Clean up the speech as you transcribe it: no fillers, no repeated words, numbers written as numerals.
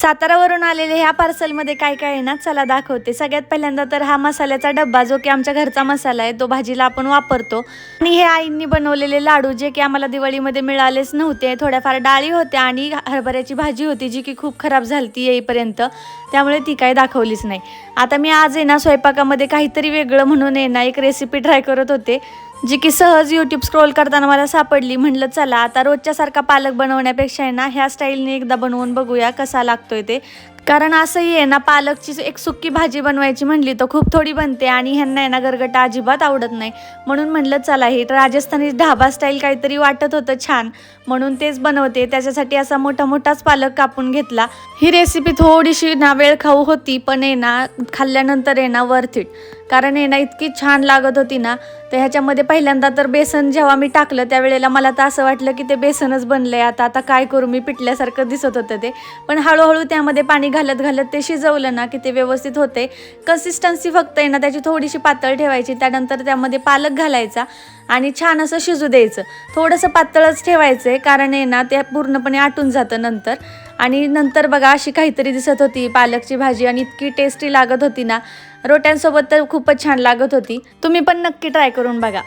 सातारावरून आलेले ह्या पार्सलमध्ये काय काय आहे ना, चला दाखवते। सगळ्यात पहिल्यांदा तर हा मसाल्याचा डब्बा, जो की आमच्या घरचा मसाला आहे, तो भाजीला आपण वापरतो। आणि हे आईंनी बनवलेले लाडू, जे की आम्हाला दिवाळीमध्ये मिळालेच नव्हते। थोड्याफार डाळी होत्या आणि हरभऱ्याची भाजी होती, जी की खूप खराब झालती येईपर्यंत, त्यामुळे ती काही दाखवलीच नाही। आता मी आज आहे ना स्वयंपाकामध्ये काहीतरी वेगळं म्हणून आहे ना एक रेसिपी ट्राय करत होते, जी की सहज यूट्यूब स्क्रोल करताना मला सापडली। म्हटलं चला आता रोजच्यासारखा पालक बनवण्यापेक्षा आहे ना ह्या स्टाईलने एकदा बनवून बघूया कसा लागतोय ते। कारण असंही आहे ना, पालकची एक सुक्की भाजी बनवायची म्हणली तर खूप थोडी बनते आणि ह्यांना आहे ना गरगटा अजिबात आवडत नाही। म्हणून म्हटलं चला हे राजस्थानी ढाबा स्टाईल काहीतरी वाटत होतं छान, म्हणून तेच बनवते। त्याच्यासाठी असा मोठा मोठाच पालक कापून घेतला। ही रेसिपी थोडीशी ना वेळ खाऊ होती, पण आहे ना खाल्ल्यानंतर आहे ना वर्थ इट। कारण आहे ना इतकी छान लागत होती ना। तर ह्याच्यामध्ये पहिल्यांदा तर बेसन जेव्हा मी टाकलं त्यावेळेला मला तर असं वाटलं की ते बेसनच बनलंय, आता काय करू, मी पिटल्यासारखं दिसत होतं ते। पण हळूहळू त्यामध्ये पाणी घालत घालत ते शिजवलं ना की ते व्यवस्थित होते। कन्सिस्टन्सी फक्त आहे ना त्याची थोडीशी पातळ ठेवायची, त्यानंतर त्यामध्ये पालक घालायचा आणि छान असं शिजू द्यायचं। थोडंसं पातळच ठेवायचं आहे, कारण आहे ना ते पूर्णपणे आटून जातं नंतर। आणि नंतर बघा अशी काहीतरी दिसत होती पालकची भाजी, आणि इतकी टेस्टी लागत होती ना, रोट्यांसोबत तर खूपच छान लागत होती। तुम्ही पण नक्की ट्राय करून बघा।